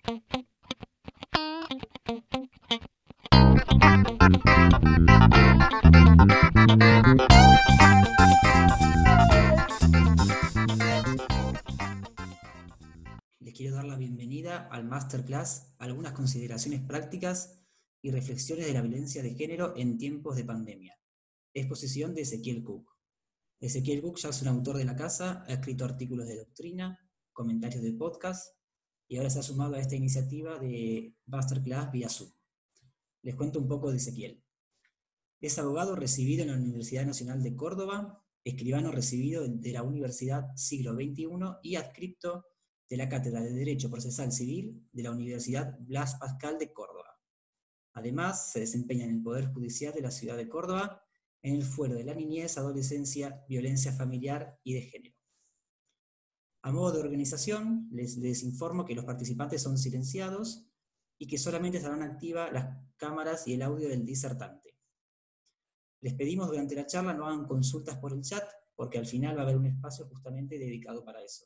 Les quiero dar la bienvenida al Masterclass, algunas consideraciones prácticas y reflexiones de la violencia de género en tiempos de pandemia. Exposición de Ezequiel Cook. Ezequiel Cook ya es un autor de la casa, ha escrito artículos de doctrina, comentarios de podcast y ahora se ha sumado a esta iniciativa de Masterclass vía Zoom. Les cuento un poco de Ezequiel. Es abogado recibido en la Universidad Nacional de Córdoba, escribano recibido de la Universidad Siglo XXI y adscripto de la Cátedra de Derecho Procesal Civil de la Universidad Blas Pascal de Córdoba. Además, se desempeña en el Poder Judicial de la Ciudad de Córdoba, en el fuero de la niñez, adolescencia, violencia familiar y de género. A modo de organización, les informo que los participantes son silenciados y que solamente estarán activas las cámaras y el audio del disertante. Les pedimos durante la charla no hagan consultas por el chat, porque al final va a haber un espacio justamente dedicado para eso.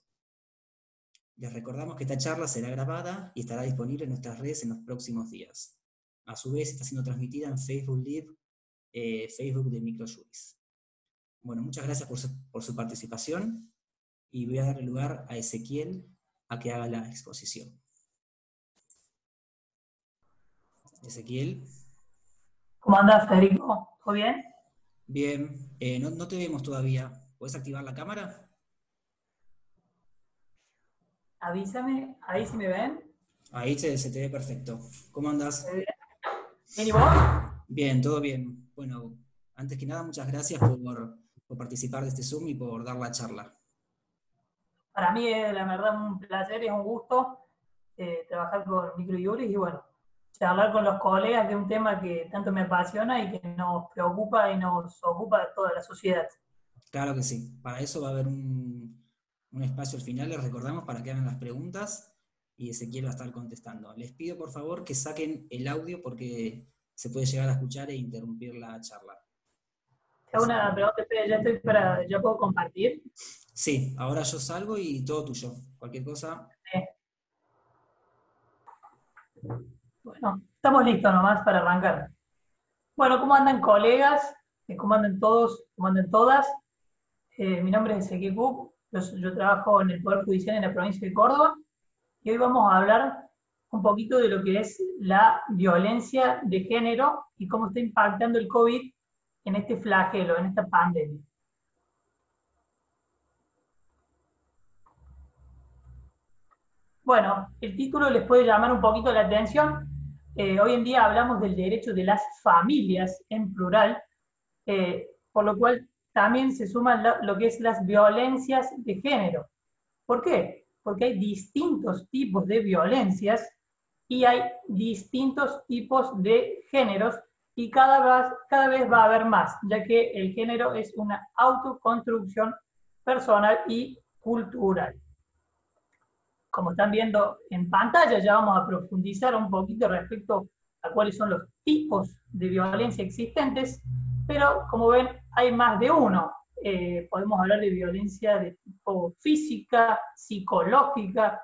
Les recordamos que esta charla será grabada y estará disponible en nuestras redes en los próximos días. A su vez está siendo transmitida en Facebook Live, Facebook de Microjuris. Bueno, muchas gracias por su participación y voy a darle lugar a Ezequiel a que haga la exposición. Ezequiel. ¿Cómo andás, Federico? ¿Todo bien? Bien, no te vemos todavía. ¿Puedes activar la cámara? Avísame, ahí si me ven. Ahí se te ve perfecto. ¿Cómo andás? ¿Bien y vos? Bien, todo bien. Bueno, antes que nada, muchas gracias por participar de este Zoom y por dar la charla. Para mí es la verdad un placer, es un gusto trabajar con Microjuris y bueno, charlar con los colegas de un tema que tanto me apasiona y que nos preocupa y nos ocupa a toda la sociedad. Claro que sí. Para eso va a haber un espacio al final, les recordamos, para que hagan las preguntas y Ezequiel va a estar contestando. Les pido por favor que saquen el audio porque se puede llegar a escuchar e interrumpir la charla. Te hago una pregunta, ¿ya puedo compartir? Sí, ahora yo salgo y todo tuyo. Cualquier cosa. Bueno, estamos listos nomás para arrancar. Bueno, ¿cómo andan colegas? ¿Cómo andan todos? ¿Cómo andan todas? Mi nombre es Ezequiel Cook, yo trabajo en el Poder Judicial en la provincia de Córdoba y hoy vamos a hablar un poquito de lo que es la violencia de género y cómo está impactando el COVID en este flagelo, en esta pandemia. Bueno, el título les puede llamar un poquito la atención. Hoy en día hablamos del derecho de las familias en plural, por lo cual también se suman lo que es las violencias de género. ¿Por qué? Porque hay distintos tipos de violencias y hay distintos tipos de géneros y cada vez va a haber más, ya que el género es una autoconstrucción personal y cultural. Como están viendo en pantalla, ya vamos a profundizar un poquito respecto a cuáles son los tipos de violencia existentes, pero como ven, hay más de uno. Podemos hablar de violencia de tipo física, psicológica,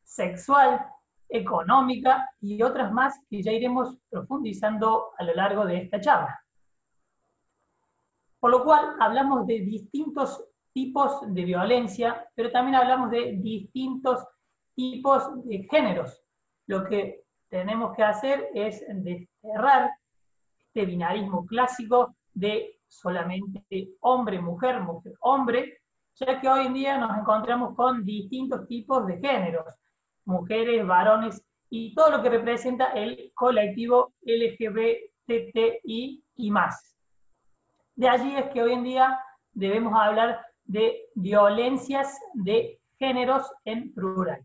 sexual, económica y otras más que ya iremos profundizando a lo largo de esta charla. Por lo cual hablamos de distintos tipos de violencia, pero también hablamos de distintos tipos de géneros. Lo que tenemos que hacer es desterrar este binarismo clásico de solamente hombre, mujer, mujer, hombre, ya que hoy en día nos encontramos con distintos tipos de géneros, mujeres, varones y todo lo que representa el colectivo LGBTI y más. De allí es que hoy en día debemos hablar de violencias de géneros en plural.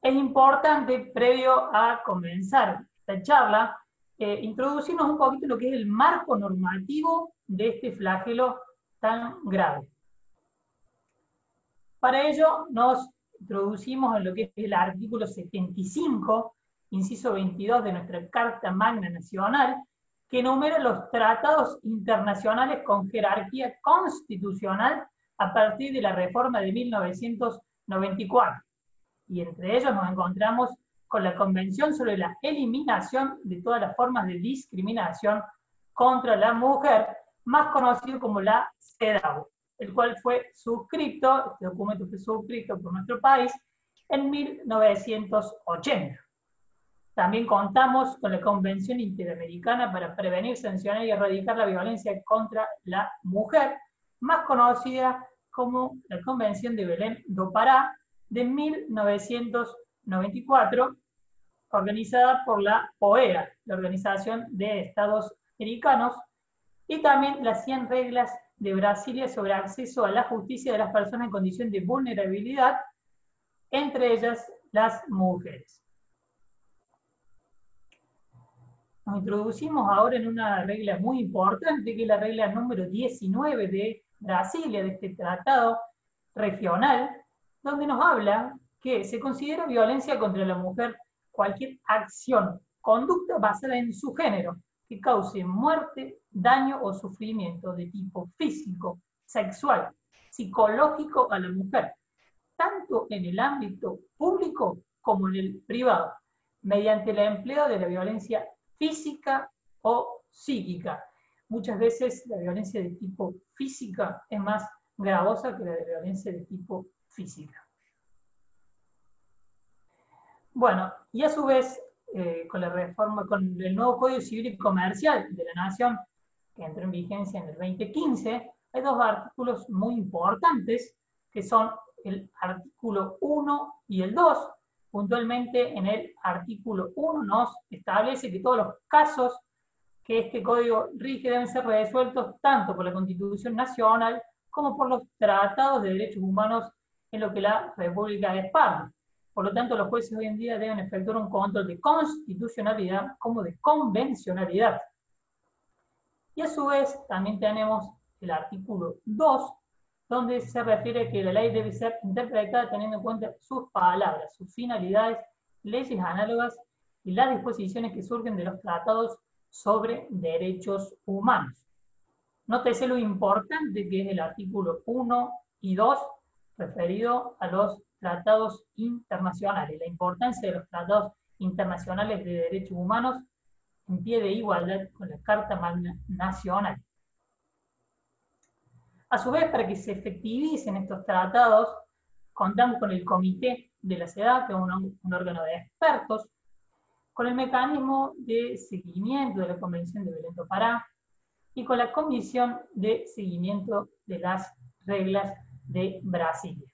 Es importante, previo a comenzar esta charla, introducirnos un poquito en lo que es el marco normativo de este flagelo tan grave. Para ello nos introducimos en lo que es el artículo 75, inciso 22 de nuestra Carta Magna Nacional, que enumera los tratados internacionales con jerarquía constitucional a partir de la reforma de 1994. y entre ellos nos encontramos con la Convención sobre la Eliminación de todas las formas de discriminación contra la mujer, más conocido como la CEDAW, el cual fue suscrito, este documento fue suscrito por nuestro país en 1980. También contamos con la Convención Interamericana para prevenir, sancionar y erradicar la violencia contra la mujer, más conocida como la Convención de Belém do Pará de 1994, organizada por la OEA, la Organización de Estados Americanos, y también las 100 reglas de Brasilia sobre acceso a la justicia de las personas en condición de vulnerabilidad, entre ellas las mujeres. Nos introducimos ahora en una regla muy importante, que es la regla número 19 de Brasilia, de este tratado regional, donde nos habla que se considera violencia contra la mujer cualquier acción, conducta basada en su género, que cause muerte, daño o sufrimiento de tipo físico, sexual, psicológico a la mujer, tanto en el ámbito público como en el privado, mediante el empleo de la violencia física o psíquica. Muchas veces la violencia de tipo física es más gravosa que la de violencia de tipo física. Bueno, y a su vez, con la reforma, con el nuevo Código Civil y Comercial de la Nación, que entró en vigencia en el 2015, hay dos artículos muy importantes, que son el artículo 1 y el 2. Puntualmente, en el artículo 1 nos establece que todos los casos que este código rige deben ser resueltos tanto por la Constitución Nacional como por los tratados de derechos humanos en lo que la República es parte. Por lo tanto, los jueces hoy en día deben efectuar un control de constitucionalidad como de convencionalidad. Y a su vez, también tenemos el artículo 2, donde se refiere a que la ley debe ser interpretada teniendo en cuenta sus palabras, sus finalidades, leyes análogas y las disposiciones que surgen de los tratados sobre derechos humanos. Nótese lo importante que es el artículo 1 y 2 referido a los tratados internacionales, la importancia de los tratados internacionales de derechos humanos en pie de igualdad con la Carta Magna Nacional. A su vez, para que se efectivicen estos tratados, contamos con el Comité de la CEDAW, que es un órgano de expertos, con el mecanismo de seguimiento de la Convención de Belém do Pará y con la Comisión de Seguimiento de las Reglas de Brasilia.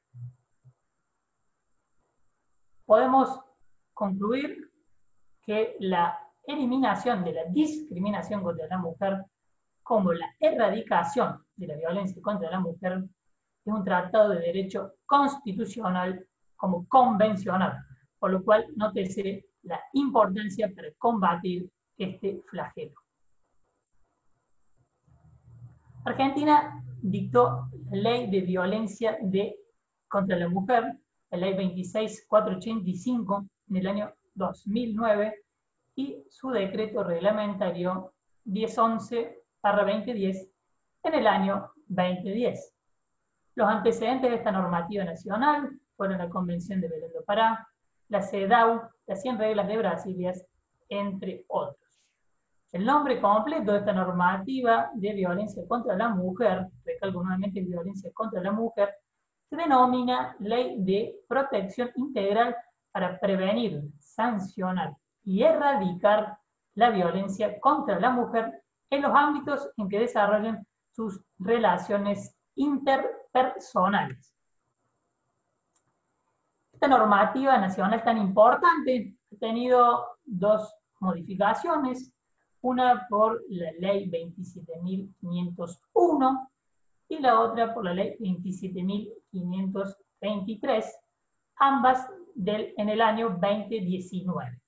Podemos concluir que la eliminación de la discriminación contra la mujer, como la erradicación de la violencia contra la mujer, es un tratado de derecho constitucional como convencional, por lo cual nótese la importancia para combatir este flagelo. Argentina dictó la Ley de Violencia contra la Mujer, la Ley 26485, en el año 2009, y su decreto reglamentario 1011/2010 en el año 2010. Los antecedentes de esta normativa nacional fueron la Convención de Belém do Pará, la CEDAW, las 100 reglas de Brasilia, entre otros. El nombre completo de esta normativa de violencia contra la mujer, recalco nuevamente violencia contra la mujer, se denomina Ley de Protección Integral para prevenir, sancionar y erradicar la violencia contra la mujer en los ámbitos en que desarrollan sus relaciones interpersonales. Esta normativa nacional tan importante ha tenido dos modificaciones, una por la Ley 27.501 y la otra por la Ley 27.523, ambas en el año 2019.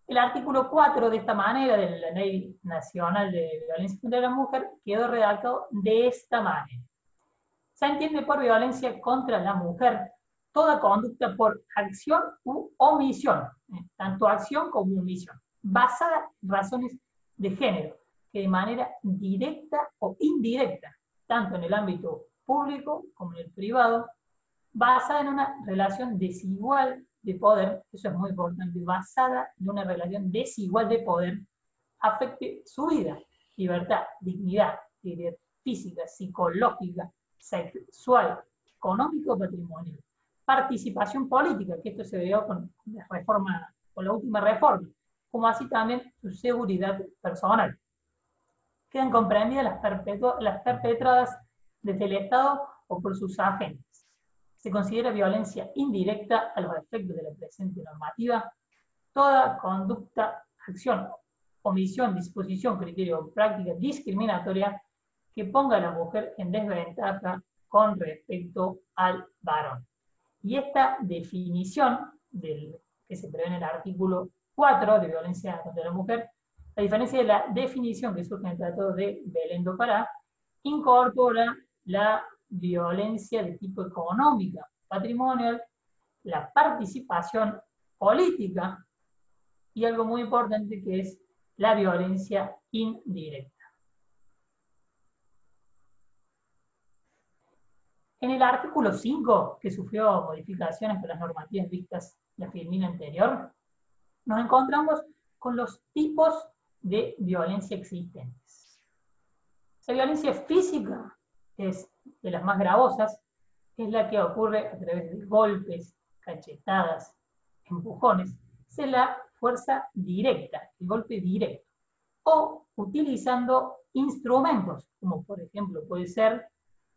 El artículo 4 de esta manera, de la Ley Nacional de Violencia contra la Mujer, quedó redactado de esta manera. Se entiende por violencia contra la mujer toda conducta por acción u omisión, tanto acción como omisión, basada en razones de género, que de manera directa o indirecta, tanto en el ámbito público como en el privado, basada en una relación desigual de poder, eso es muy importante, basada en una relación desigual de poder, afecte su vida, libertad, dignidad, integridad física, psicológica, sexual, económico, patrimonial. Participación política, que esto se dio con la reforma, con la última reforma, como así también su seguridad personal. Quedan comprendidas las perpetradas desde el Estado o por sus agentes. Se considera violencia indirecta a los efectos de la presente normativa toda conducta, acción, omisión, disposición, criterio o práctica discriminatoria que ponga a la mujer en desventaja con respecto al varón. Y esta definición que se prevé en el artículo 4 de violencia contra la mujer, a diferencia de la definición que surge en el Tratado de Belén do Pará, incorpora la violencia de tipo económica, patrimonial, la participación política y algo muy importante que es la violencia indirecta. En el artículo 5, que sufrió modificaciones por las normativas vistas la filmina anterior, nos encontramos con los tipos de violencia existentes. La violencia física es de las más gravosas, es la que ocurre a través de golpes, cachetadas, empujones. Es la fuerza directa, el golpe directo. O utilizando instrumentos, como por ejemplo puede ser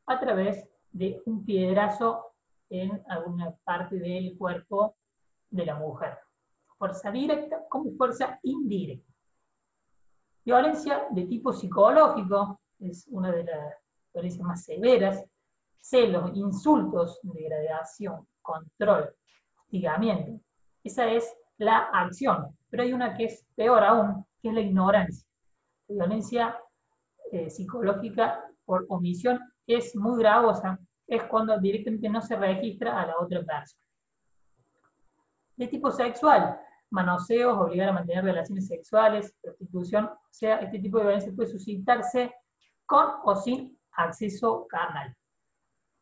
a través de un piedrazo en alguna parte del cuerpo de la mujer. Fuerza directa como fuerza indirecta. Violencia de tipo psicológico es una de las violencias más severas. Celos, insultos, degradación, control, hostigamiento. Esa es la acción. Pero hay una que es peor aún, que es la ignorancia. La violencia psicológica por omisión es muy gravosa, es cuando directamente no se registra a la otra persona. De tipo sexual, manoseos, obligar a mantener relaciones sexuales, prostitución, o sea, este tipo de violencia puede suscitarse con o sin acceso carnal.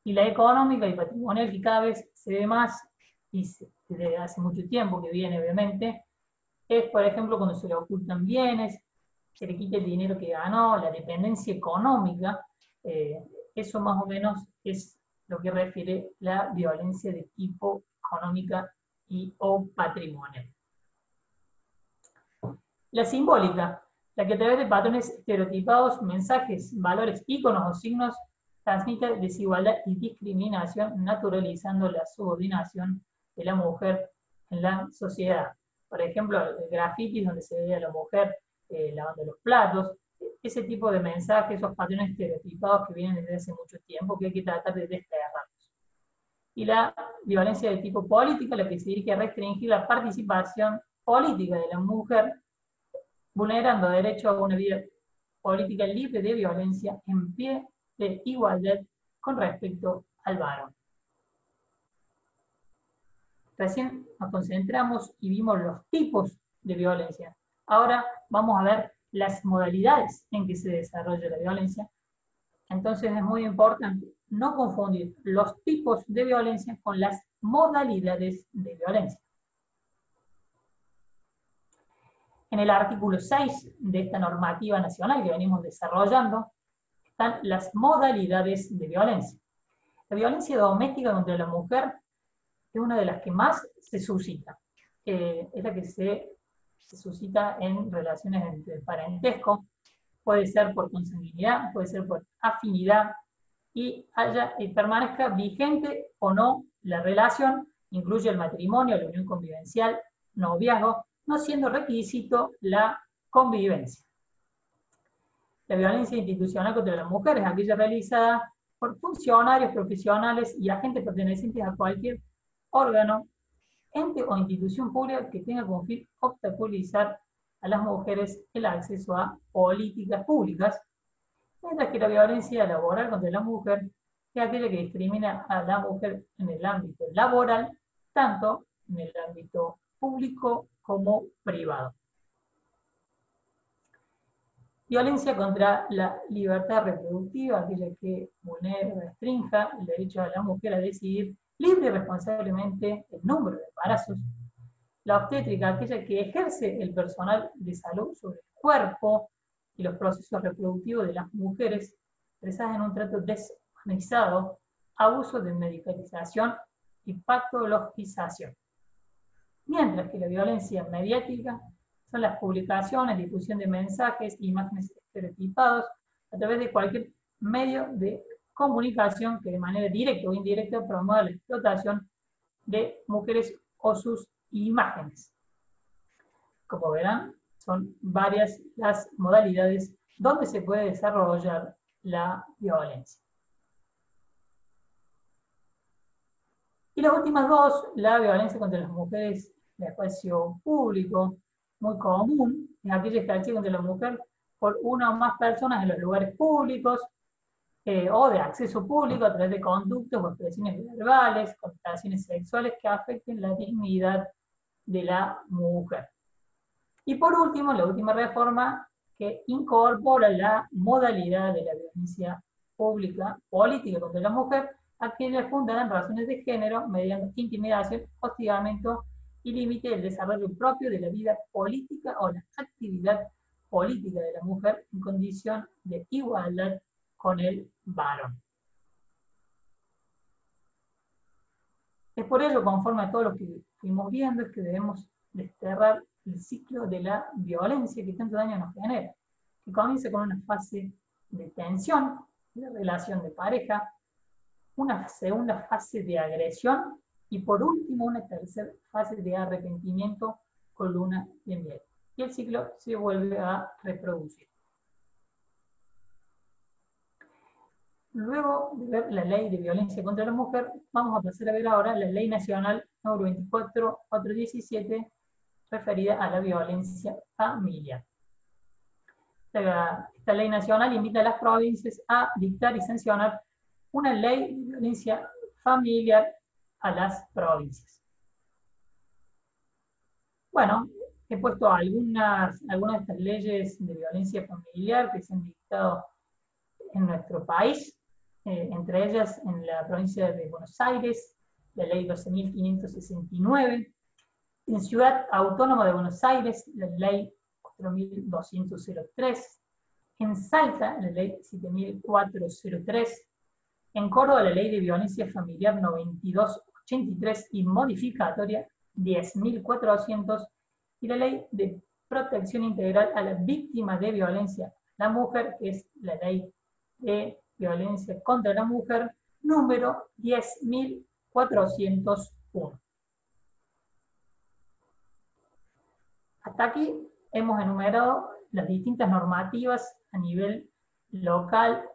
Y la económica y patrimonial, que cada vez se ve más, y desde hace mucho tiempo que viene obviamente, es por ejemplo cuando se le ocultan bienes, se le quita el dinero que ganó, la dependencia económica, eso más o menos es lo que refiere la violencia de tipo económica y o patrimonial. La simbólica, la que a través de patrones estereotipados, mensajes, valores, íconos o signos transmite desigualdad y discriminación, naturalizando la subordinación de la mujer en la sociedad. Por ejemplo, el graffiti donde se ve a la mujer lavando los platos, ese tipo de mensajes, esos patrones estereotipados que vienen desde hace mucho tiempo, que hay que tratar de desterrarlos. Y la violencia de tipo política, la que se dirige a restringir la participación política de la mujer, vulnerando derecho a una vida política libre de violencia en pie de igualdad con respecto al varón. Recién nos concentramos y vimos los tipos de violencia. Ahora vamos a ver las modalidades en que se desarrolla la violencia. Entonces es muy importante no confundir los tipos de violencia con las modalidades de violencia. En el artículo 6 de esta normativa nacional que venimos desarrollando, están las modalidades de violencia. La violencia doméstica contra la mujer es una de las que más se suscita. Es la que se suscita en relaciones entre parentesco, puede ser por consanguinidad, puede ser por afinidad, y permanezca vigente o no la relación, incluye el matrimonio, la unión convivencial, noviazgo, no siendo requisito la convivencia. La violencia institucional contra la mujer es aquella realizada por funcionarios, profesionales y agentes pertenecientes a cualquier órgano, ente o institución pública que tenga como fin obstaculizar a las mujeres el acceso a políticas públicas, mientras que la violencia laboral contra la mujer es aquella que discrimina a la mujer en el ámbito laboral, tanto en el ámbito público como privado. Violencia contra la libertad reproductiva, aquella que vulnera o restrinja el derecho de la mujer a decidir libre y responsablemente el número de embarazos. La obstétrica, aquella que ejerce el personal de salud sobre el cuerpo y los procesos reproductivos de las mujeres, expresadas en un trato deshumanizado, abuso de medicalización y patologización. Mientras que la violencia mediática son las publicaciones, difusión de mensajes, imágenes estereotipados a través de cualquier medio de comunicación que de manera directa o indirecta promueva la explotación de mujeres o sus imágenes. Como verán, son varias las modalidades donde se puede desarrollar la violencia. Y las últimas dos, la violencia contra las mujeres en el espacio público, muy común, es aquella que actúa contra la mujer por una o más personas en los lugares públicos, o de acceso público a través de conductos o expresiones verbales, connotaciones sexuales que afecten la dignidad de la mujer. Y por último, la última reforma que incorpora la modalidad de la violencia pública, política contra la mujer, aquella fundada en razones de género, mediante intimidación, hostigamiento y límite del desarrollo propio de la vida política o la actividad política de la mujer en condición de igualdad con el varón. Es por ello, conforme a todo lo que fuimos viendo, es que debemos desterrar el ciclo de la violencia que tanto daño nos genera, que comienza con una fase de tensión, de relación de pareja, una segunda fase de agresión y por último una tercera fase de arrepentimiento con luna de miel. Y el ciclo se vuelve a reproducir. Luego de ver la ley de violencia contra la mujer, vamos a pasar a ver ahora la ley nacional número 24417 referida a la violencia familiar. Esta ley nacional invita a las provincias a dictar y sancionar una ley de violencia familiar a las provincias. Bueno, he puesto algunas de estas leyes de violencia familiar que se han dictado en nuestro país, entre ellas en la provincia de Buenos Aires, la ley 12.569, en Ciudad Autónoma de Buenos Aires, la ley 4.203, en Salta, la ley 7.403, en Córdoba, la ley de violencia familiar 9283 y modificatoria 10.400, y la ley de protección integral a la víctima de violencia a la mujer, que es la ley de violencia contra la mujer número 10.401. Hasta aquí hemos enumerado las distintas normativas a nivel local,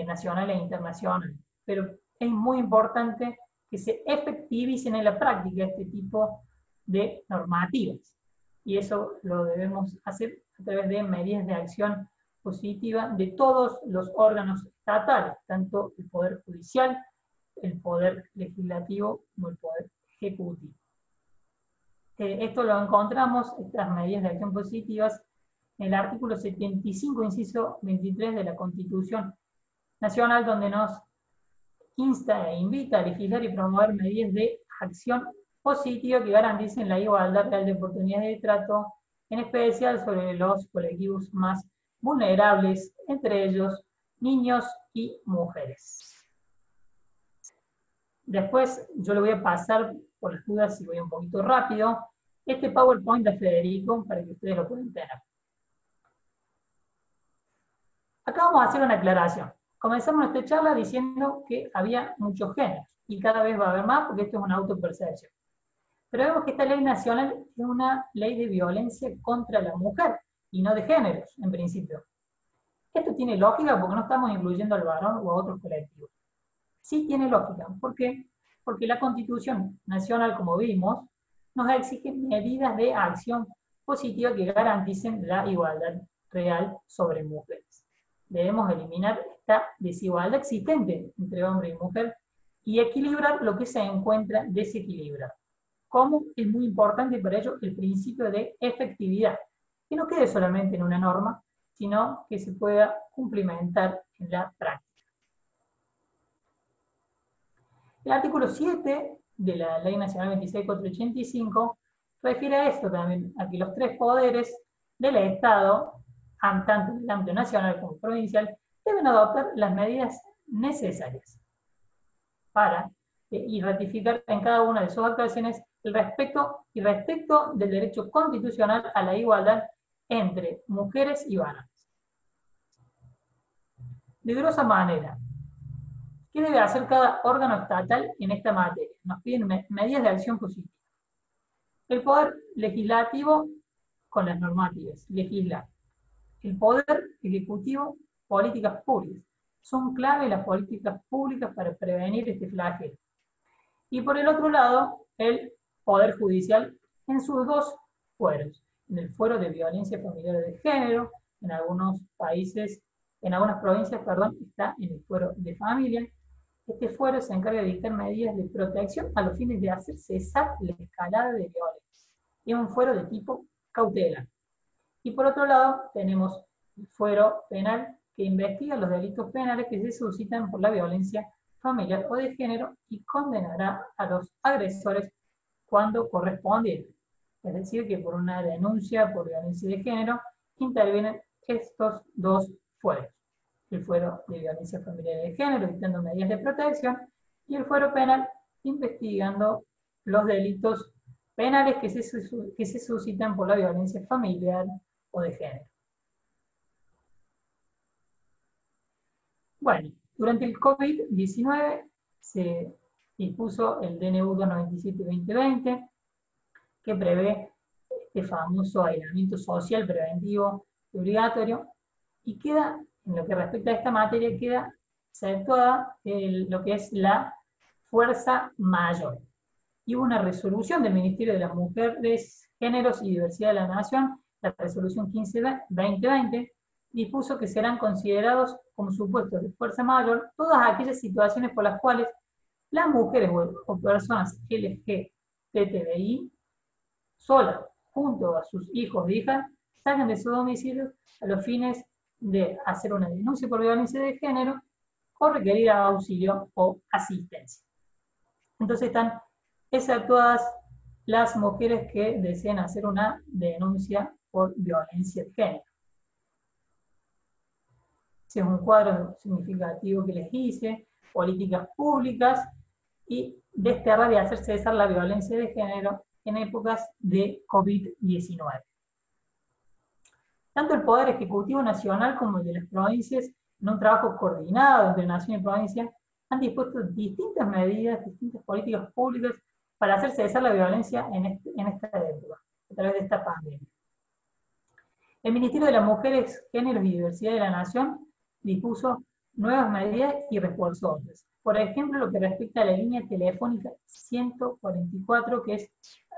nacional e internacional, pero es muy importante que se efectivicen en la práctica este tipo de normativas, y eso lo debemos hacer a través de medidas de acción positiva de todos los órganos estatales, tanto el Poder Judicial, el Poder Legislativo como el Poder Ejecutivo. Esto lo encontramos, estas medidas de acción positivas, en el artículo 75, inciso 23 de la Constitución Nacional, donde nos insta e invita a legislar y promover medidas de acción positiva que garanticen la igualdad real de oportunidades de trato, en especial sobre los colectivos más vulnerables, entre ellos niños y mujeres. Después yo le voy a pasar, por las dudas, si voy un poquito rápido, este PowerPoint de Federico para que ustedes lo puedan tener. Acá vamos a hacer una aclaración. Comenzamos nuestra charla diciendo que había muchos géneros, y cada vez va a haber más porque esto es una autopercepción. Pero vemos que esta ley nacional es una ley de violencia contra la mujer, y no de géneros, en principio. Esto tiene lógica porque no estamos incluyendo al varón o a otros colectivos. Sí tiene lógica. ¿Por qué? Porque la Constitución Nacional, como vimos, nos exige medidas de acción positiva que garanticen la igualdad real sobre mujeres. Debemos eliminar esta desigualdad existente entre hombre y mujer y equilibrar lo que se encuentra desequilibrado. ¿Cómo? Es muy importante para ello el principio de efectividad, que no quede solamente en una norma, sino que se pueda cumplimentar en la práctica. El artículo 7 de la Ley Nacional 26485 refiere a esto también, a que los tres poderes del Estado, tanto en el ámbito nacional como provincial, deben adoptar las medidas necesarias para y ratificar en cada una de sus actuaciones el respeto del derecho constitucional a la igualdad entre mujeres y varones. De grosa manera, ¿qué debe hacer cada órgano estatal en esta materia? Nos piden medidas de acción positiva. El poder legislativo con las normativas, legislar. El poder ejecutivo, políticas públicas. Son clave las políticas públicas para prevenir este flagelo. Y por el otro lado, el poder judicial en sus dos fueros. En el fuero de violencia familiar de género, en algunos países, en algunas provincias, perdón, está en el fuero de familia. Este fuero se encarga de dictar medidas de protección a los fines de hacer cesar la escalada de violencia. Es un fuero de tipo cautelar. Y por otro lado, tenemos el fuero penal que investiga los delitos penales que se suscitan por la violencia familiar o de género y condenará a los agresores cuando correspondiera. Es decir, que por una denuncia por violencia de género intervienen estos dos fueros. El fuero de violencia familiar y de género, dictando medidas de protección, y el fuero penal, investigando los delitos penales que se suscitan por la violencia familiar o de género. Bueno, durante el COVID-19 se dispuso el DNU 297-2020, que prevé este famoso aislamiento social preventivo y obligatorio, y queda, en lo que respecta a esta materia, queda exceptuada lo que es la fuerza mayor. Y hubo una resolución del Ministerio de las Mujeres, Géneros y Diversidad de la Nación, la resolución 15-2020, dispuso que serán considerados como supuestos de fuerza mayor todas aquellas situaciones por las cuales las mujeres o personas LGBTI solas, junto a sus hijos o hijas, salgan de su domicilio a los fines de hacer una denuncia por violencia de género o requerir auxilio o asistencia. Entonces están exceptuadas las mujeres que deseen hacer una denuncia por violencia de género. Ese es un cuadro significativo que les hice, políticas públicas y desterrar y hacer cesar la violencia de género en épocas de COVID-19. Tanto el Poder Ejecutivo Nacional como el de las provincias, en un trabajo coordinado entre nación y provincia, han dispuesto distintas medidas, distintas políticas públicas para hacer cesar la violencia en esta época, a través de esta pandemia. El Ministerio de las Mujeres, Géneros y Diversidad de la Nación dispuso nuevas medidas y reforzó otras. Por ejemplo, lo que respecta a la línea telefónica 144, que es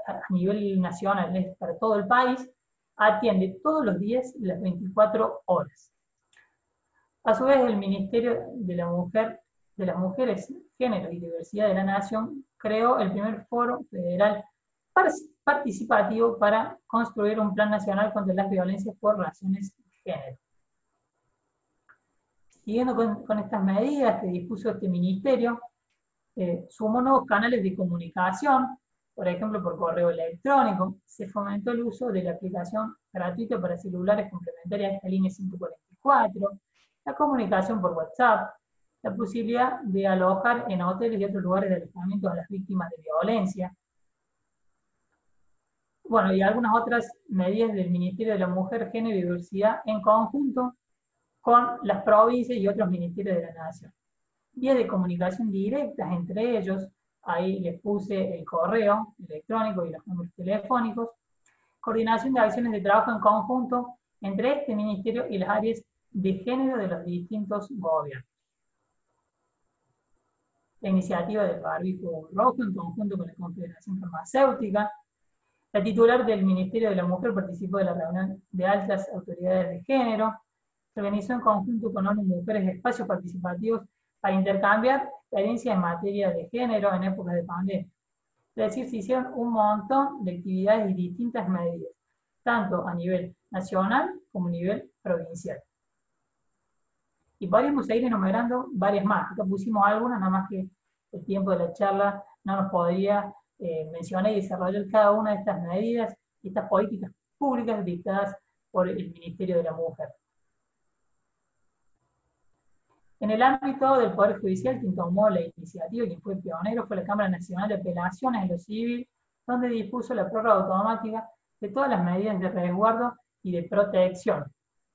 a nivel nacional, es para todo el país, atiende todos los días las 24 horas. A su vez, el Ministerio de la Mujer, de las Mujeres, Género y Diversidad de la Nación creó el primer foro federal participativo para construir un plan nacional contra las violencias por razones de género. Siguiendo con estas medidas que dispuso este ministerio, sumó nuevos canales de comunicación, por ejemplo por correo electrónico. Se fomentó el uso de la aplicación gratuita para celulares complementaria a esta línea 144, la comunicación por WhatsApp, la posibilidad de alojar en hoteles y otros lugares de alojamiento a las víctimas de violencia. Bueno, y algunas otras medidas del Ministerio de la Mujer, Género y Diversidad en conjunto con las provincias y otros ministerios de la Nación. Vías de comunicación directas entre ellos, ahí les puse el correo electrónico y los números telefónicos. Coordinación de acciones de trabajo en conjunto entre este ministerio y las áreas de género de los distintos gobiernos. La iniciativa del barbijo rojo en conjunto con la Confederación Farmacéutica. La titular del Ministerio de la Mujer participó de la reunión de altas autoridades de género. Se organizó en conjunto con ONU Mujeres espacios participativos para intercambiar experiencias en materia de género en épocas de pandemia. Es decir, se hicieron un montón de actividades y distintas medidas, tanto a nivel nacional como a nivel provincial. Y podríamos seguir enumerando varias más. Acá pusimos algunas, nada más que el tiempo de la charla no nos podría mencionar y desarrollar cada una de estas medidas y estas políticas públicas dictadas por el Ministerio de la Mujer. En el ámbito del Poder Judicial, quien tomó la iniciativa y quien fue pionero fue la Cámara Nacional de Apelaciones en lo Civil, donde dispuso la prórroga automática de todas las medidas de resguardo y de protección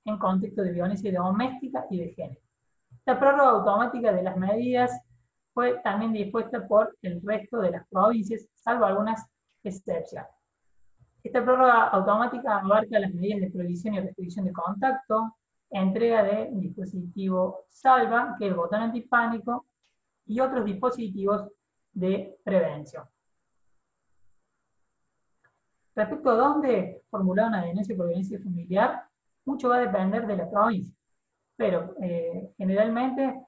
en contexto de violencia doméstica y de género. La prórroga automática de las medidas fue también dispuesta por el resto de las provincias, salvo algunas excepciones. Esta prórroga automática abarca las medidas de prohibición y restricción de contacto, entrega de dispositivo salva, que es el botón antipánico, y otros dispositivos de prevención. Respecto a dónde formular una denuncia por violencia familiar, mucho va a depender de la provincia, pero generalmente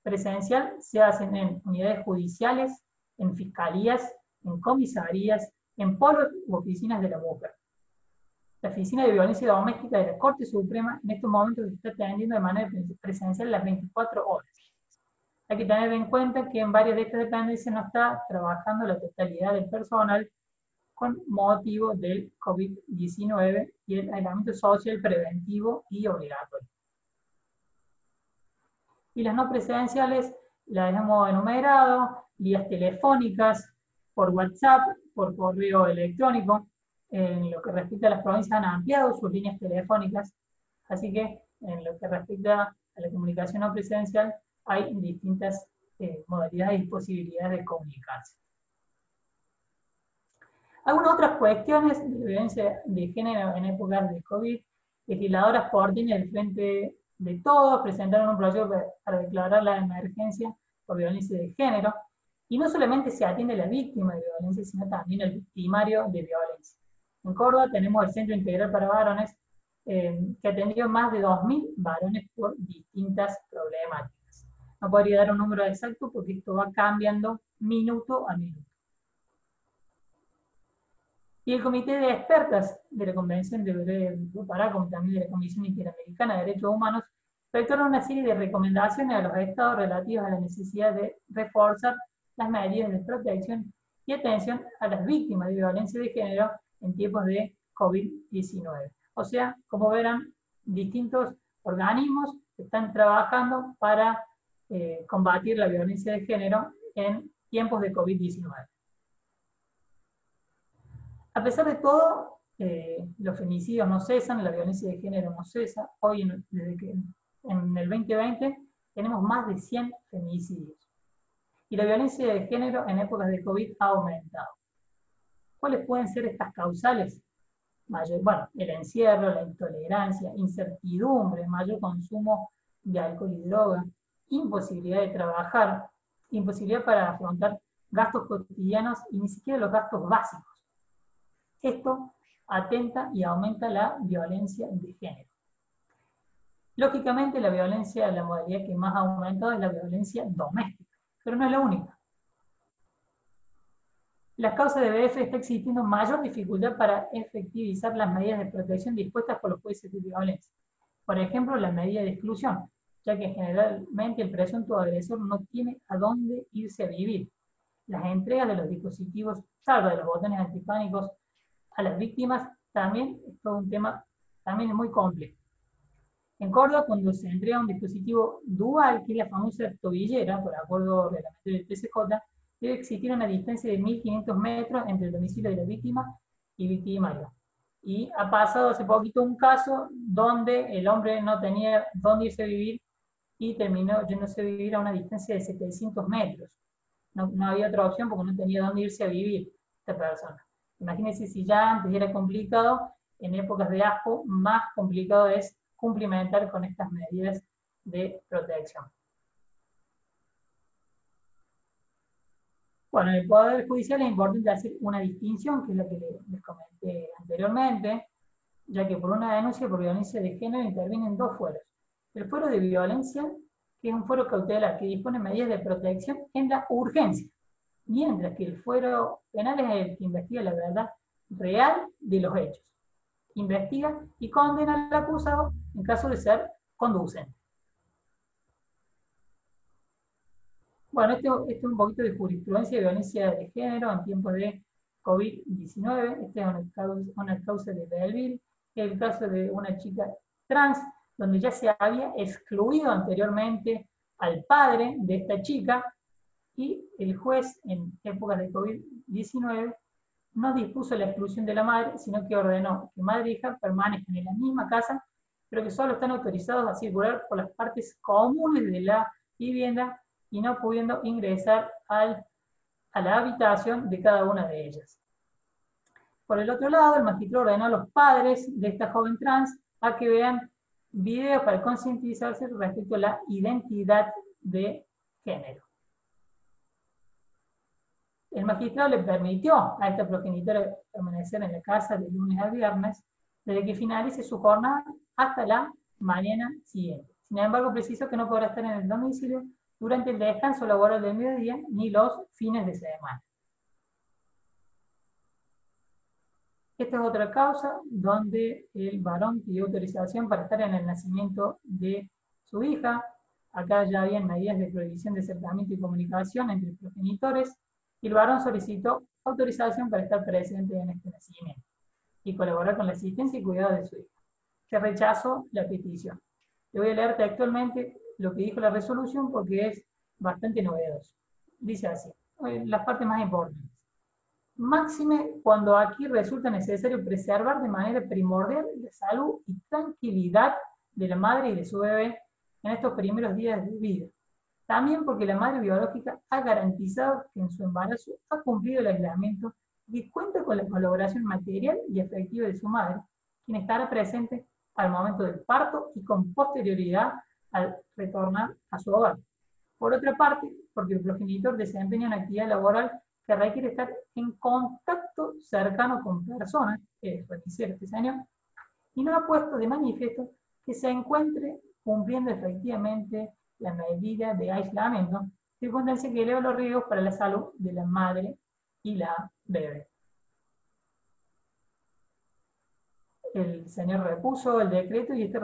presencial se hacen en unidades judiciales, en fiscalías, en comisarías, en polos u oficinas de la mujer. La Oficina de Violencia Doméstica de la Corte Suprema en estos momentos se está atendiendo de manera presencial las 24 horas. Hay que tener en cuenta que en varias de estas dependencias no está trabajando la totalidad del personal con motivo del COVID-19 y el aislamiento social preventivo y obligatorio. Y las no presenciales las hemos enumerado, vías telefónicas, por WhatsApp, por correo electrónico. En lo que respecta a las provincias han ampliado sus líneas telefónicas, así que en lo que respecta a la comunicación no presencial hay distintas modalidades y posibilidades de comunicarse. Algunas otras cuestiones de violencia de género en épocas de COVID, legisladoras por orden del Frente de Todos presentaron un proyecto para declarar la emergencia por violencia de género, y no solamente se atiende a la víctima de violencia, sino también al victimario de violencia. En Córdoba tenemos el Centro Integral para Varones, que atendió más de 2.000 varones por distintas problemáticas. No podría dar un número exacto porque esto va cambiando minuto a minuto. Y el Comité de Expertas de la Convención de Pará, como también de la Comisión Interamericana de Derechos Humanos, efectuaron una serie de recomendaciones a los estados relativas a la necesidad de reforzar las medidas de protección y atención a las víctimas de violencia de género en tiempos de COVID-19. O sea, como verán, distintos organismos están trabajando para combatir la violencia de género en tiempos de COVID-19. A pesar de todo, los femicidios no cesan, la violencia de género no cesa. Hoy, desde que en el 2020, tenemos más de 100 femicidios. Y la violencia de género en épocas de COVID ha aumentado. ¿Cuáles pueden ser estas causales? Bueno, el encierro, la intolerancia, incertidumbre, mayor consumo de alcohol y droga, imposibilidad de trabajar, imposibilidad para afrontar gastos cotidianos y ni siquiera los gastos básicos. Esto atenta y aumenta la violencia de género. Lógicamente, la violencia, la modalidad que más ha aumentado es la violencia doméstica, pero no es la única. Las causas de BF está existiendo mayor dificultad para efectivizar las medidas de protección dispuestas por los jueces de violencia. Por ejemplo, la medida de exclusión, ya que generalmente el presunto agresor no tiene a dónde irse a vivir. Las entregas de los dispositivos, salvo de los botones antipánicos, a las víctimas también es todo un tema, también es muy complejo. En Córdoba, cuando se entrega un dispositivo dual, que es la famosa tobillera, por acuerdo reglamentario del TCJ, debe existir una distancia de 1.500 metros entre el domicilio de la víctima y victimario. Y ha pasado hace poquito un caso donde el hombre no tenía dónde irse a vivir y terminó yéndose a vivir a una distancia de 700 metros. No había otra opción porque no tenía dónde irse a vivir esta persona. Imagínense si ya antes era complicado, en épocas de asco, más complicado es cumplimentar con estas medidas de protección. Bueno, en el Poder Judicial es importante hacer una distinción, que es la que les comenté anteriormente, ya que por una denuncia por violencia de género intervienen dos fueros. El fuero de violencia, que es un fuero cautelar que dispone medidas de protección en la urgencia, mientras que el fuero penal es el que investiga la verdad real de los hechos. Investiga y condena al acusado en caso de ser conducente. Bueno, esto es un poquito de jurisprudencia de violencia de género en tiempos de COVID-19. Esta es una causa de Belleville, el caso de una chica trans, donde ya se había excluido anteriormente al padre de esta chica, y el juez en época de COVID-19 no dispuso la exclusión de la madre, sino que ordenó que madre e hija permanezcan en la misma casa, pero que solo están autorizados a circular por las partes comunes de la vivienda y no pudiendo ingresar a la habitación de cada una de ellas. Por el otro lado, el magistrado ordenó a los padres de esta joven trans a que vean videos para concientizarse respecto a la identidad de género. El magistrado le permitió a esta progenitora permanecer en la casa de lunes a viernes, desde que finalice su jornada hasta la mañana siguiente. Sin embargo, preciso que no podrá estar en el domicilio durante el descanso laboral del mediodía ni los fines de semana. Esta es otra causa donde el varón pidió autorización para estar en el nacimiento de su hija. Acá ya habían medidas de prohibición de acercamiento y comunicación entre progenitores, y el varón solicitó autorización para estar presente en este nacimiento y colaborar con la asistencia y cuidado de su hija. Se rechazó la petición. Le voy a leer textualmente lo que dijo la resolución porque es bastante novedoso. Dice así, las partes más importantes. Máxime cuando aquí resulta necesario preservar de manera primordial la salud y tranquilidad de la madre y de su bebé en estos primeros días de vida. También porque la madre biológica ha garantizado que en su embarazo ha cumplido el aislamiento y cuenta con la colaboración material y efectiva de su madre, quien estará presente al momento del parto y con posterioridad al retornar a su hogar. Por otra parte, porque el progenitor desempeña una actividad laboral que requiere estar en contacto cercano con personas, que es requisito este señor, y no ha puesto de manifiesto que se encuentre cumpliendo efectivamente la medida de aislamiento, circunstancia que eleva los riesgos para la salud de la madre y la bebé. El señor repuso el decreto y esta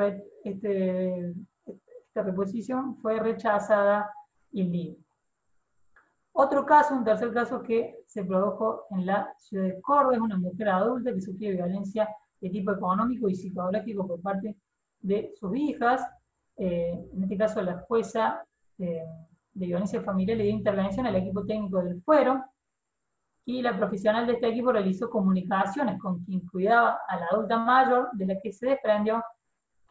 reposición fue rechazada in limine. Otro caso, un tercer caso que se produjo en la ciudad de Córdoba, es una mujer adulta que sufrió violencia de tipo económico y psicológico por parte de sus hijas. En este caso, la jueza de violencia familiar le dio intervención al equipo técnico del fuero, y la profesional de este equipo realizó comunicaciones con quien cuidaba a la adulta mayor, de la que se desprendió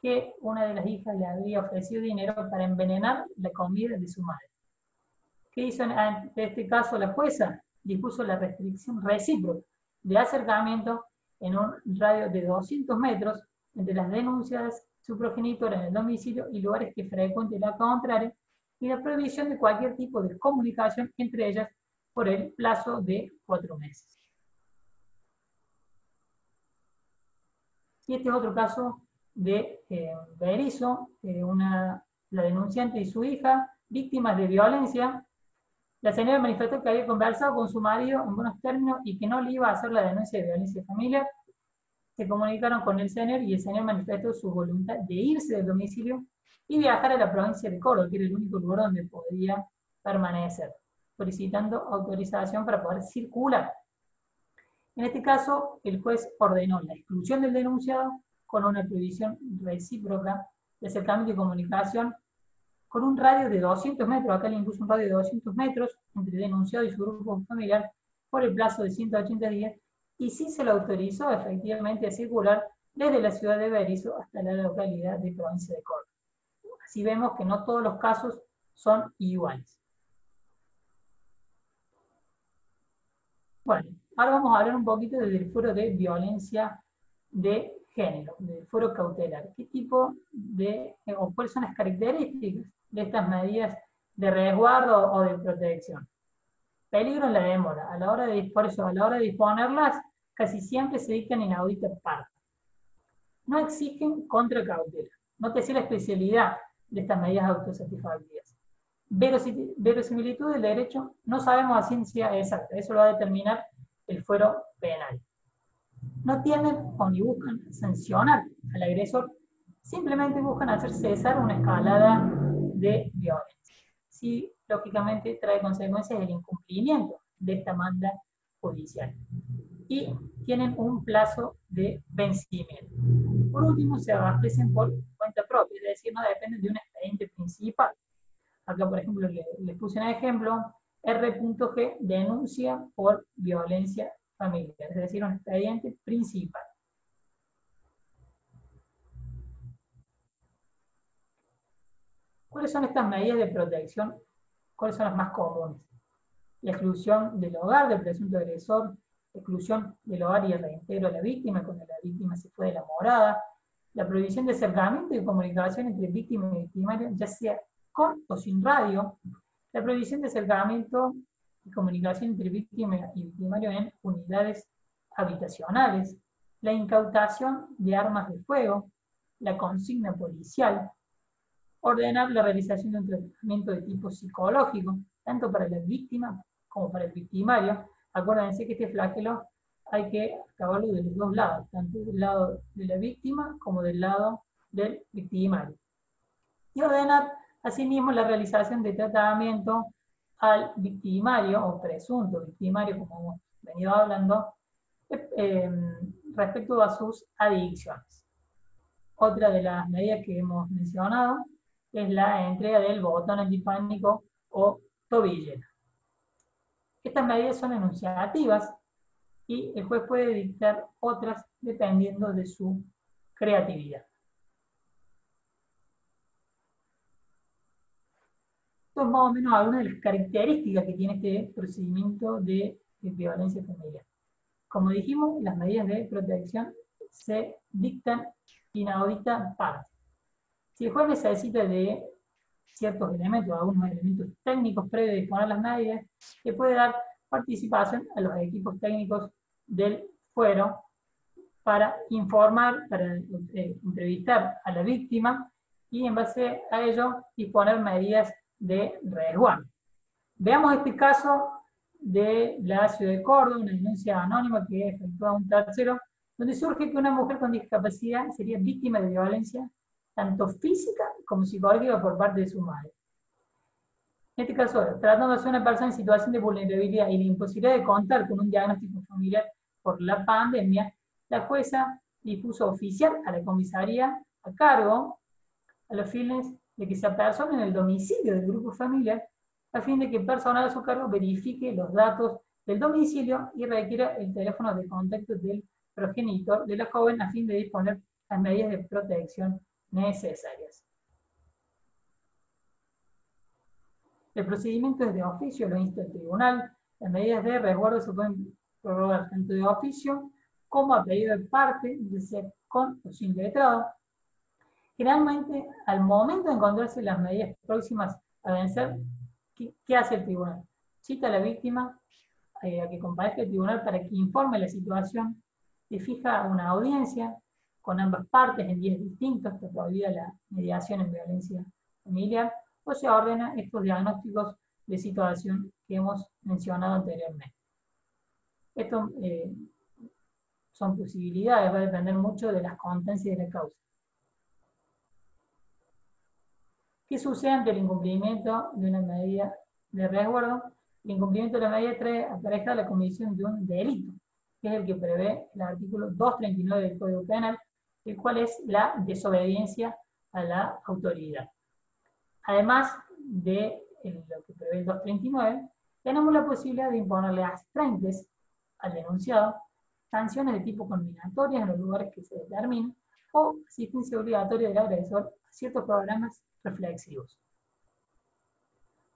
que una de las hijas le había ofrecido dinero para envenenar la comida de su madre. ¿Qué hizo en este caso la jueza? Dispuso la restricción recíproca de acercamiento en un radio de 200 metros entre las denunciadas, su progenitora en el domicilio y lugares que frecuente la contraria, y la prohibición de cualquier tipo de comunicación entre ellas por el plazo de 4 meses. Y este es otro caso de Berisso, la denunciante y su hija, víctimas de violencia. La señora manifestó que había conversado con su marido en buenos términos y que no le iba a hacer la denuncia de violencia familiar. Se comunicaron con el señor y el señor manifestó su voluntad de irse del domicilio y viajar a la provincia de Córdoba, que era el único lugar donde podía permanecer, solicitando autorización para poder circular. En este caso, el juez ordenó la exclusión del denunciado con una prohibición recíproca de acercamiento y comunicación con un radio de 200 metros, acá le impuso un radio de 200 metros entre denunciado y su grupo familiar por el plazo de 180 días, y sí se le autorizó efectivamente a circular desde la ciudad de Berisso hasta la localidad de provincia de Córdoba. Así vemos que no todos los casos son iguales. Bueno, ahora vamos a hablar un poquito del fuero de violencia de género, del fuero cautelar. ¿Qué tipo de, o cuáles son las características de estas medidas de resguardo o de protección? Peligro en la demora. Por eso, a la hora de disponerlas, casi siempre se dictan inaudita parte. No exigen contracautela. Nótese la especialidad de estas medidas autosatisfactorias. Verosimilitud del derecho, no sabemos a ciencia exacta, eso lo va a determinar el fuero penal. No tienden o ni buscan sancionar al agresor, simplemente buscan hacer cesar una escalada de violencia. Si lógicamente trae consecuencias el incumplimiento de esta manda judicial. Y tienen un plazo de vencimiento. Por último, se abastecen por cuenta propia, es decir, no dependen de un expediente principal. Acá, por ejemplo, les puse un ejemplo, R.G denuncia por violencia familiar, es decir, un expediente principal. ¿Cuáles son estas medidas de protección? ¿Cuáles son las más comunes? La exclusión del hogar del presunto agresor, la exclusión del hogar y el reintegro a la víctima cuando la víctima se fue de la morada, la prohibición de acercamiento y comunicación entre víctima y victimario, ya sea con o sin radio, la prohibición de acercamiento y comunicación entre víctima y victimario en unidades habitacionales, la incautación de armas de fuego, la consigna policial, ordenar la realización de un tratamiento de tipo psicológico, tanto para la víctima como para el victimario. Acuérdense que este flagelo hay que acabarlo de los dos lados, tanto del lado de la víctima como del lado del victimario. Y ordenar asimismo la realización de tratamiento al victimario o presunto victimario, como hemos venido hablando, respecto a sus adicciones. Otra de las medidas que hemos mencionado es la entrega del botón antipánico o tobillera. Estas medidas son enunciativas y el juez puede dictar otras dependiendo de su creatividad. Esto es más o menos algunas de las características que tiene este procedimiento de violencia familiar. Como dijimos, las medidas de protección se dictan inaudita parte. Si el juez necesita de ciertos elementos, algunos elementos técnicos previos de disponer las medidas, le puede dar participación a los equipos técnicos del fuero para informar, para entrevistar a la víctima y en base a ello disponer medidas de resguardo. Veamos este caso de la ciudad de Córdoba, una denuncia anónima que efectúa un tercero, donde surge que una mujer con discapacidad sería víctima de violencia tanto física como psicológica por parte de su madre. En este caso, tratándose de una persona en situación de vulnerabilidad y la imposibilidad de contar con un diagnóstico familiar por la pandemia, la jueza dispuso oficiar a la comisaría a cargo a los fines de que se apersone en el domicilio del grupo familiar a fin de que el personal a su cargo verifique los datos del domicilio y requiera el teléfono de contacto del progenitor de la joven a fin de disponer las medidas de protección necesarias. El procedimiento es de oficio, lo insta el tribunal. Las medidas de resguardo se pueden prorrogar tanto de oficio como a pedido de parte, ya sea con o sin letrado. Generalmente, al momento de encontrarse las medidas próximas a vencer, ¿qué hace el tribunal? Cita a la víctima a que comparezca al tribunal para que informe la situación, se fija una audiencia con ambas partes en días distintos, que prohibida la mediación en violencia familiar, o se ordena estos diagnósticos de situación que hemos mencionado anteriormente. Esto son posibilidades, va a depender mucho de las constancias de la causa. ¿Qué sucede ante el incumplimiento de una medida de resguardo? El incumplimiento de la medida trae apareja la comisión de un delito, que es el que prevé el artículo 239 del Código Penal, el cual es la desobediencia a la autoridad. Además de lo que prevé el 239, tenemos la posibilidad de imponerle astrantes al denunciado, sanciones de tipo conminatorias en los lugares que se determinen, o asistencia obligatoria del agresor a ciertos programas reflexivos.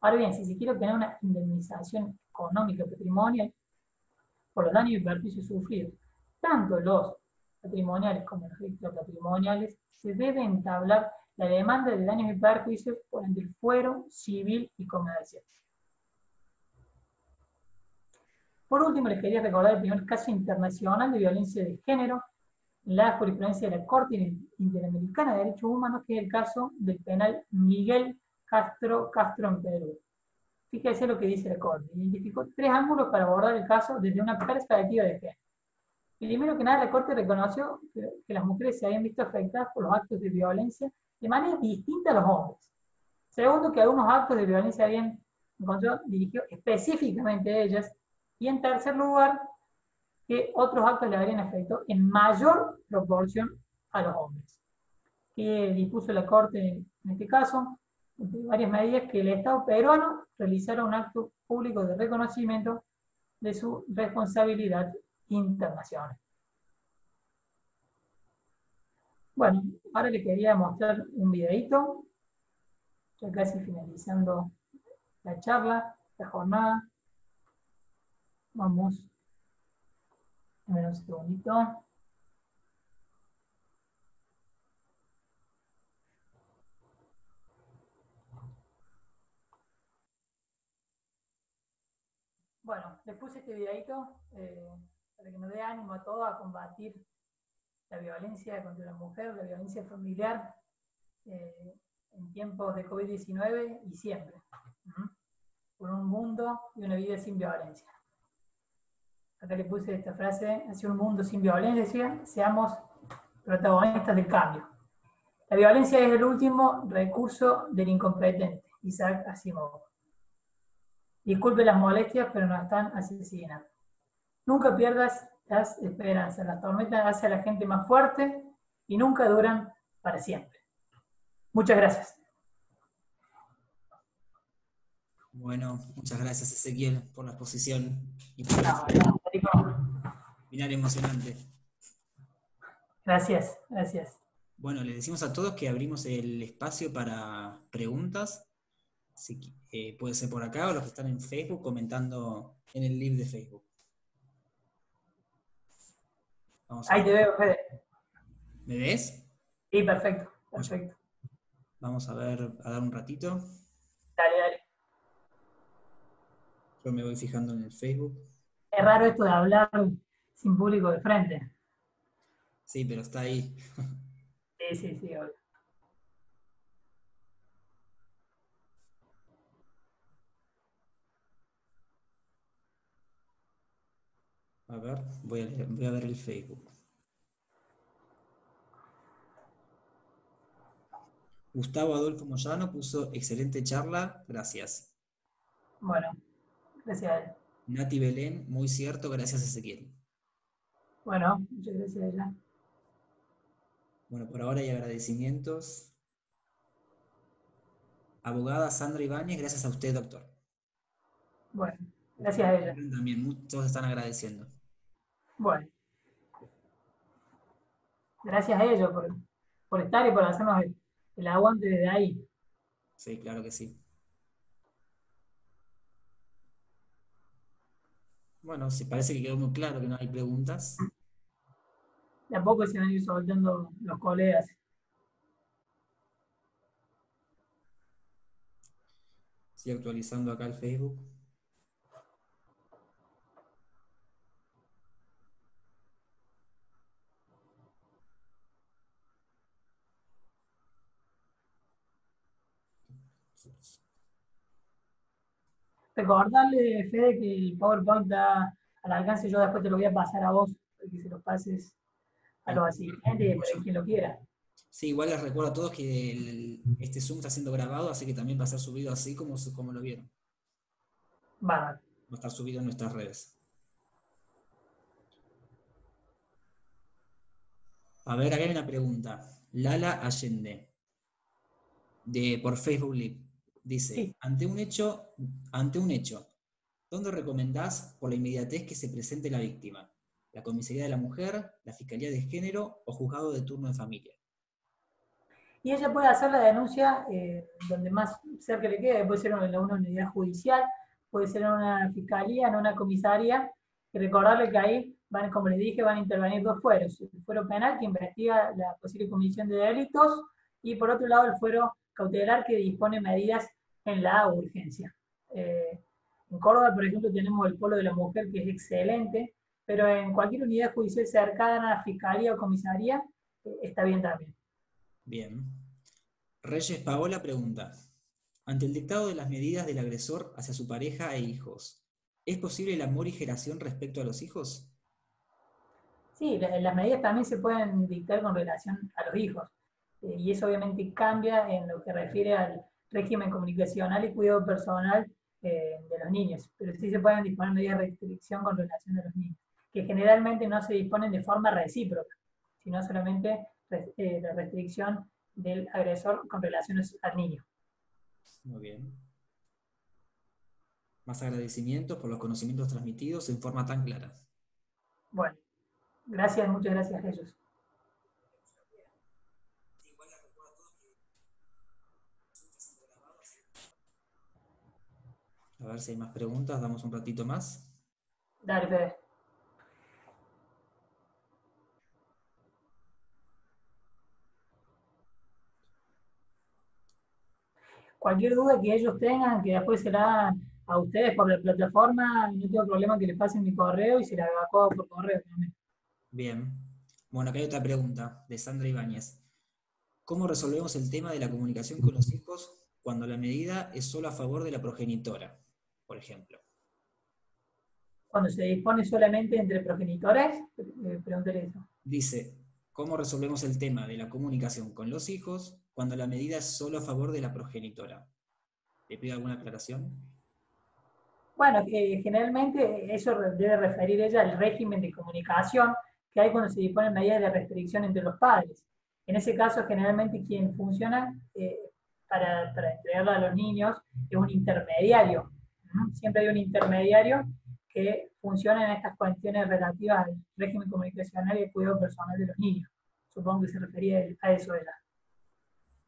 Ahora bien, si se quiere obtener una indemnización económica patrimonial por los daños y perjuicios sufridos, tanto los patrimoniales como los extrapatrimoniales, se debe entablar la demanda de daños y perjuicios por ante el fuero civil y comercial. Por último, les quería recordar el primer caso internacional de violencia de género en la jurisprudencia de la Corte Interamericana de Derechos Humanos, que es el caso del penal Miguel Castro en Perú. Fíjense lo que dice la Corte. Identificó 3 ángulos para abordar el caso desde una perspectiva de género. Primero que nada, la Corte reconoció que las mujeres se habían visto afectadas por los actos de violencia de manera distinta a los hombres. Segundo, que algunos actos de violencia habían encontró dirigió específicamente a ellas. Y en tercer lugar, que otros actos le habrían afectado en mayor proporción a los hombres. Que dispuso la Corte en este caso, entre varias medidas, que el Estado peruano realizara un acto público de reconocimiento de su responsabilidad internacional. Bueno, ahora le quería mostrar un videito, ya casi finalizando la charla, la jornada. Vamos, un segundito. Bueno, les puse este videito para que nos dé ánimo a todos a combatir la violencia contra la mujer, la violencia familiar, en tiempos de COVID-19 y siempre. Por un mundo y una vida sin violencia. Acá le puse esta frase: hacia un mundo sin violencia, seamos protagonistas del cambio. La violencia es el último recurso del incompetente. Isaac Asimov. Disculpe las molestias, pero nos están asesinando. Nunca pierdas las esperanzas. Las tormentas hacen a la gente más fuerte y nunca duran para siempre. Muchas gracias. Bueno, muchas gracias, Ezequiel, por la exposición y por el final emocionante. Gracias, gracias. Bueno, les decimos a todos que abrimos el espacio para preguntas. Puede ser por acá o los que están en Facebook comentando en el live de Facebook. Ahí te veo, Fede. ¿Me ves? Sí, perfecto, perfecto. Vamos a ver, a dar un ratito. Dale, dale. Yo me voy fijando en el Facebook. Es raro esto de hablar sin público de frente. Sí, pero está ahí. Sí, obvio. A ver, voy a ver el Facebook. Gustavo Adolfo Moyano puso excelente charla, gracias. Bueno, gracias a él. Nati Belén, muy cierto, gracias Ezequiel. Bueno, muchas gracias a ella. Bueno, por ahora hay agradecimientos. Abogada Sandra Ibáñez, gracias a usted, doctor. Bueno, gracias a ella. También muchos están agradeciendo. Bueno. Gracias a ellos por estar y por hacernos el aguante desde ahí. Sí, claro que sí. Bueno, sí, parece que quedó muy claro que no hay preguntas. De a poco se van a ir soltando los colegas. Estoy actualizando acá el Facebook. Recordarle, Fede, que el PowerPoint está al alcance. Yo después te lo voy a pasar a vos, para que se lo pases a los asistentes, para quien lo quiera. Sí, igual les recuerdo a todos que este Zoom está siendo grabado, así que también va a ser subido así como lo vieron. Bárbaro. Va a estar subido en nuestras redes. A ver, acá hay una pregunta. Lala Allende, por Facebook Live, dice, Sí. ante un hecho, ¿dónde recomendás por la inmediatez que se presente la víctima? ¿La comisaría de la mujer, la fiscalía de género o juzgado de turno de familia? Y ella puede hacer la denuncia donde más cerca le quede. Puede ser en una unidad judicial, puede ser en una fiscalía, en una comisaría. Y recordarle que ahí van, como les dije, van a intervenir dos fueros. El fuero penal, que investiga la posible comisión de delitos, y por otro lado el fuero cautelar, que dispone medidas en la urgencia. En Córdoba, por ejemplo, tenemos el Polo de la Mujer, que es excelente, pero en cualquier unidad judicial cercana a la fiscalía o comisaría, está bien también. Bien. Reyes Paola pregunta, ante el dictado de las medidas del agresor hacia su pareja e hijos, ¿es posible la morigeración respecto a los hijos? Sí, las medidas también se pueden dictar con relación a los hijos, y eso obviamente cambia en lo que refiere al régimen comunicacional y cuidado personal de los niños, pero sí se pueden disponer medidas de restricción con relación a los niños, que generalmente no se disponen de forma recíproca, sino solamente la restricción del agresor con relación al niño. Muy bien. Más agradecimientos por los conocimientos transmitidos en forma tan clara. Bueno, gracias, muchas gracias, Jesús. A ver si hay más preguntas, damos un ratito más. Dale, Fede. Cualquier duda que ellos tengan, que después se la hagan a ustedes por la plataforma, no tengo problema que les pasen mi correo y se la hago por correo también. Bien. Bueno, acá hay otra pregunta de Sandra Ibáñez. ¿Cómo resolvemos el tema de la comunicación con los hijos cuando la medida es solo a favor de la progenitora, por ejemplo? Cuando se dispone solamente entre progenitores, pregúntale eso. Dice, ¿cómo resolvemos el tema de la comunicación con los hijos cuando la medida es solo a favor de la progenitora? ¿Le pido alguna aclaración? Bueno, generalmente eso debe referir ella al régimen de comunicación que hay cuando se disponen medidas de restricción entre los padres. En ese caso, generalmente quien funciona para entregarlo a los niños es un intermediario. Siempre hay un intermediario que funciona en estas cuestiones relativas al régimen comunicacional y el cuidado personal de los niños. Supongo que se refería a eso ella.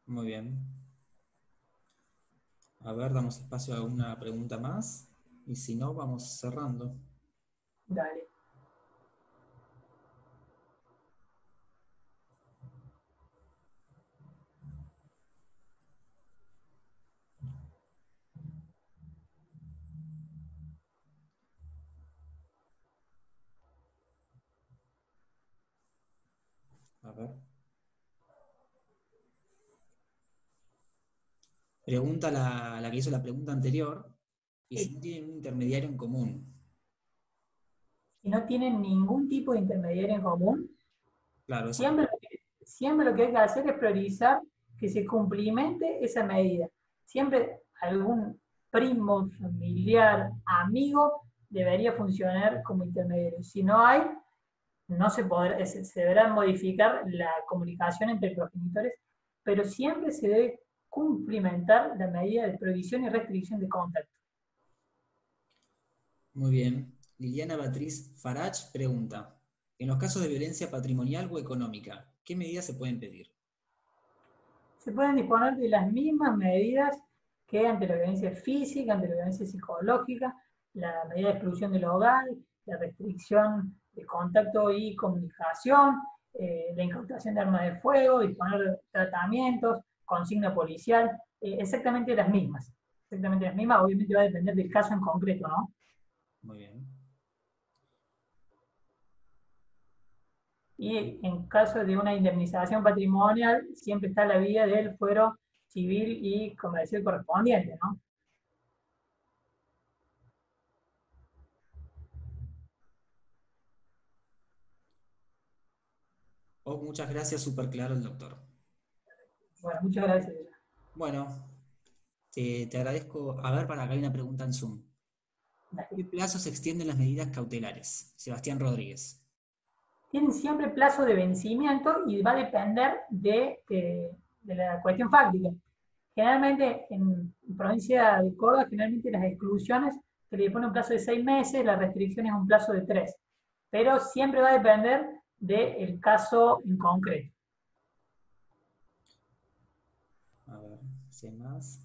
Muy bien. A ver, damos espacio a alguna pregunta más. Y si no, vamos cerrando. Dale. A ver. Pregunta la que hizo la pregunta anterior. Y si Sí. no tienen un intermediario en común. Si no tienen ningún tipo de intermediario en común, Claro, eso. siempre lo que hay que hacer es priorizar que se cumplimente esa medida. Siempre algún primo, familiar, amigo debería funcionar como intermediario. Si no hay, no se podrá, se deberá modificar la comunicación entre progenitores, pero siempre se debe cumplimentar la medida de prohibición y restricción de contacto. Muy bien. Liliana Beatriz Farach pregunta, en los casos de violencia patrimonial o económica, ¿qué medidas se pueden pedir? Se pueden disponer de las mismas medidas que ante la violencia física, ante la violencia psicológica, la medida de exclusión del hogar, la restricción de contacto y comunicación, la incautación de armas de fuego, disponer de tratamientos, consigna policial, exactamente las mismas. Exactamente las mismas, obviamente va a depender del caso en concreto, ¿no? Muy bien. Y en caso de una indemnización patrimonial, siempre está la vía del fuero civil y comercial correspondiente, ¿no? Oh, muchas gracias, súper claro el doctor. Bueno, muchas gracias. Bueno, te agradezco. A ver, para acá hay una pregunta en Zoom. ¿Qué plazo se extienden las medidas cautelares? Sebastián Rodríguez. Tienen siempre plazo de vencimiento y va a depender de la cuestión fáctica. Generalmente en provincia de Córdoba, generalmente las exclusiones se le pone un plazo de 6 meses, la restricción es un plazo de 3. Pero siempre va a depender del caso en concreto. A ver, si hay más.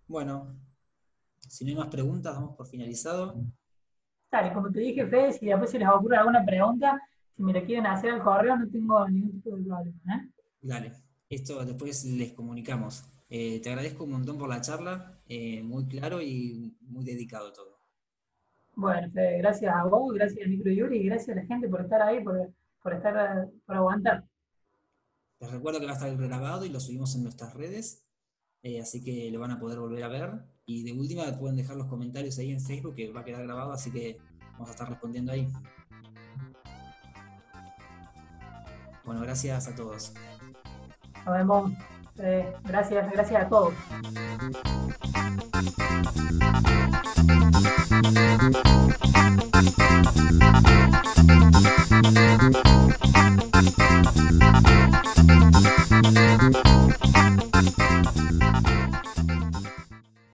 Bueno, si no hay más preguntas, damos por finalizado. Dale, como te dije, Fede, si después se les ocurre alguna pregunta, si me la quieren hacer al correo, no tengo ningún tipo de problema. Dale, esto después les comunicamos. Te agradezco un montón por la charla, muy claro y muy dedicado todo. Bueno, Fede, gracias a vos, gracias al Micro Yuri y gracias a la gente por estar ahí, por aguantar. Les recuerdo que va a estar grabado y lo subimos en nuestras redes, así que lo van a poder volver a ver. Y de última pueden dejar los comentarios ahí en Facebook que va a quedar grabado, así que vamos a estar respondiendo ahí. Bueno, gracias a todos. Nos vemos. Gracias a todos.